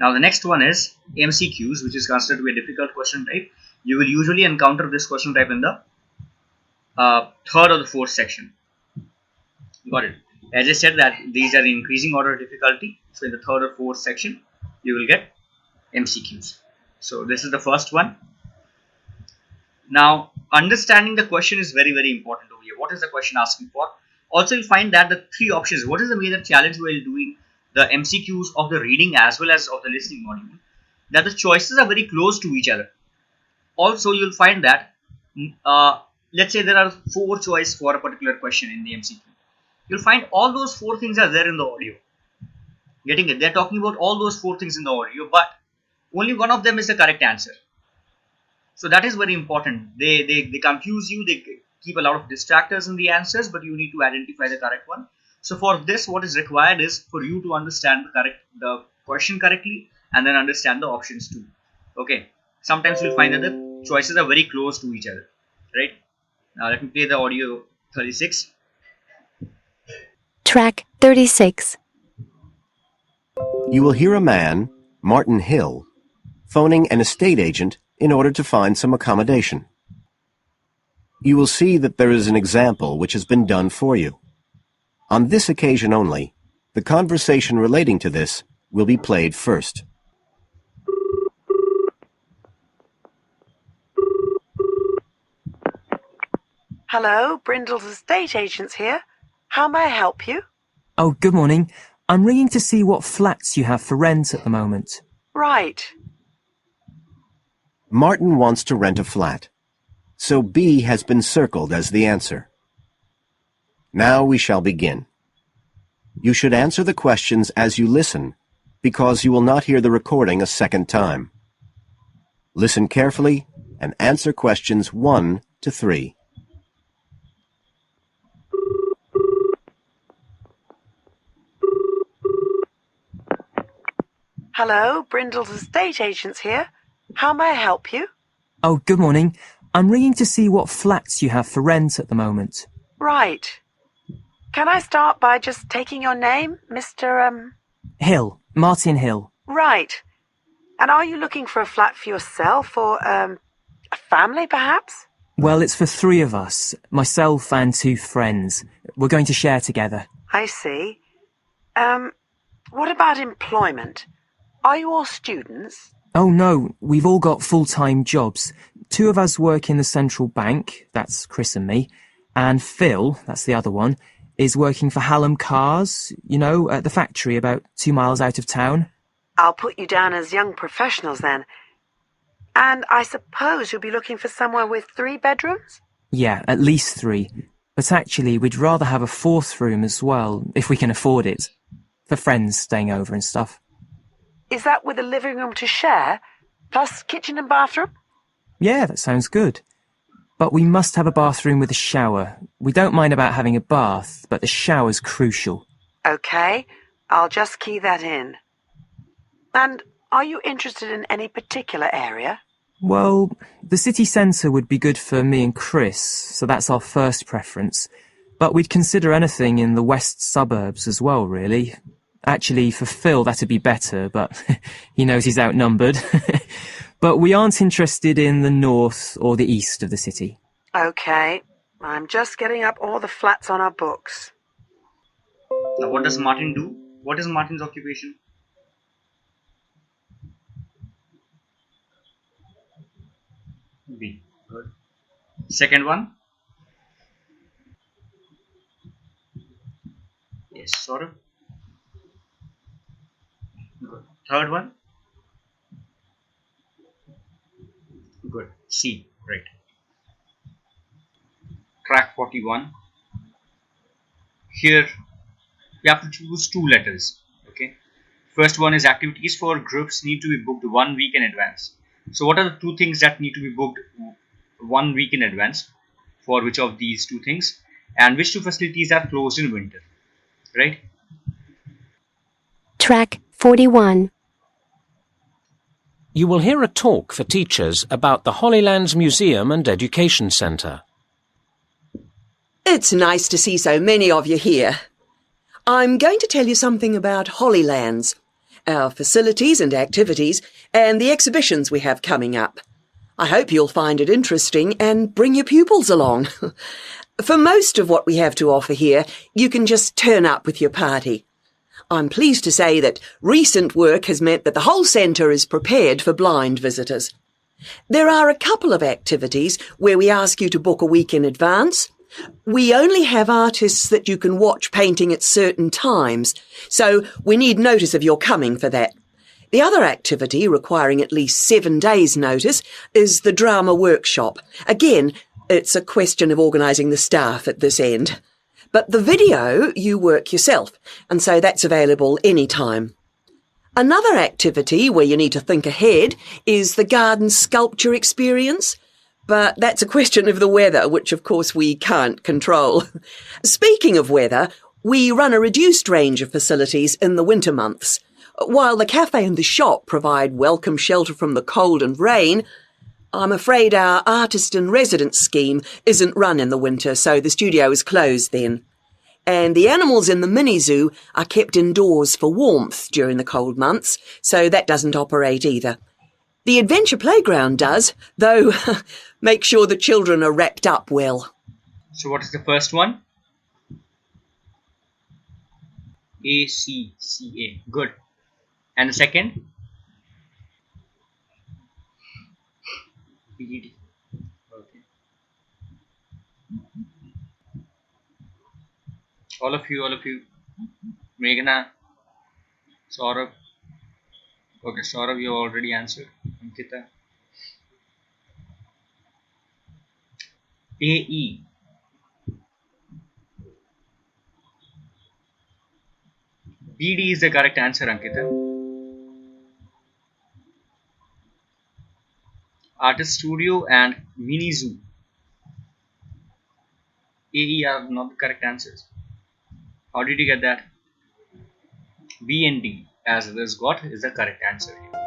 Now the next one is MCQs, which is considered to be a difficult question type. You will usually encounter this question type in the third or the fourth section. Got it? As I said that these are increasing order difficulty. So in the third or fourth section, you will get MCQs. So this is the first one. Now understanding the question is very, very important over here. What is the question asking for? Also, you'll find that the three options. What is the major challenge while doing the MCQs of the reading as well as of the listening module? That the choices are very close to each other. Also, you'll find that let's say there are 4 choices for a particular question in the MCQ. You'll find all those 4 things are there in the audio. Getting it? They're talking about all those 4 things in the audio, but only one of them is the correct answer. So that is very important. They confuse you. They keep a lot of distractors in the answers, but you need to identify the correct one. So for this, what is required is for you to understand the question correctly and then understand the options too. Okay. Sometimes you'll find that the choices are very close to each other. Right. Now let me play the audio 36. Track 36. You will hear a man, Martin Hill, phoning an estate agent in order to find some accommodation. You will see that there is an example which has been done for you. On this occasion only, the conversation relating to this will be played first. Hello, Brindle's estate agents here. How may I help you? Oh, good morning. I'm ringing to see what flats you have for rent at the moment. Right. Martin wants to rent a flat, so B has been circled as the answer. Now we shall begin. You should answer the questions as you listen, because you will not hear the recording a second time. Listen carefully and answer questions 1 to 3. Hello, Brindle's estate agents here. How may I help you? Oh, good morning. I'm ringing to see what flats you have for rent at the moment. Right. Can I start by just taking your name, Mr. Hill. Martin Hill. Right. And are you looking for a flat for yourself or, a family, perhaps? Well, it's for 3 of us. Myself and 2 friends. We're going to share together. I see. What about employment? Are you all students? Oh, no. We've all got full-time jobs. 2 of us work in the central bank. That's Chris and me. And Phil, that's the other one, is working for Hallam Cars, you know, at the factory about 2 miles out of town. I'll put you down as young professionals then. And I suppose you'll be looking for somewhere with 3 bedrooms? Yeah, at least 3. But actually, we'd rather have a 4th room as well, if we can afford it. For friends staying over and stuff. Is that with a living room to share, plus kitchen and bathroom? Yeah, that sounds good. But we must have a bathroom with a shower. We don't mind about having a bath, but the shower's crucial. Okay, I'll just key that in. And are you interested in any particular area? Well, the city centre would be good for me and Chris, so that's our first preference. But we'd consider anything in the west suburbs as well, really. Actually, for Phil, that'd be better, but he knows he's outnumbered. But we aren't interested in the north or the east of the city. Okay, I'm just getting up all the flats on our books. Now what does Martin do? What is Martin's occupation? B. Good. Second one? Yes, sort of. Good. Third one? Good. C. Right. Track 41. Here we have to choose 2 letters. Okay. First one is activities for groups need to be booked 1 week in advance. So what are the 2 things that need to be booked 1 week in advance? For which of these 2 things? And which 2 facilities are closed in winter? Right? Track 41. You will hear a talk for teachers about the Holylands Museum and Education Centre. It's nice to see so many of you here. I'm going to tell you something about Holylands our facilities and activities, and the exhibitions we have coming up. I hope you'll find it interesting and bring your pupils along. For most of what we have to offer here, you can just turn up with your party. I'm pleased to say that recent work has meant that the whole centre is prepared for blind visitors. There are a couple of activities where we ask you to book a week in advance. We only have artists that you can watch painting at certain times, so we need notice of your coming for that. The other activity, requiring at least 7 days' notice, is the drama workshop. Again, it's a question of organising the staff at this end. But the video you work yourself, and so that's available any time. Another activity where you need to think ahead is the garden sculpture experience. But that's a question of the weather, which of course we can't control. Speaking of weather, we run a reduced range of facilities in the winter months. While the cafe and the shop provide welcome shelter from the cold and rain, I'm afraid our artist in residence scheme isn't run in the winter, so the studio is closed then. And the animals in the mini-zoo are kept indoors for warmth during the cold months, so that doesn't operate either. The adventure playground does, though make sure the children are wrapped up well. So what is the first one? ACCA. Good. And the second? BED. Okay. All of you. Meghna, Saurabh. Okay, Saurabh, you already answered. Ankita. AE. BD is the correct answer, Ankita. Artist Studio and Mini Zoo. AE are not the correct answers. How did you get that? B and D, as it is got, is the correct answer here.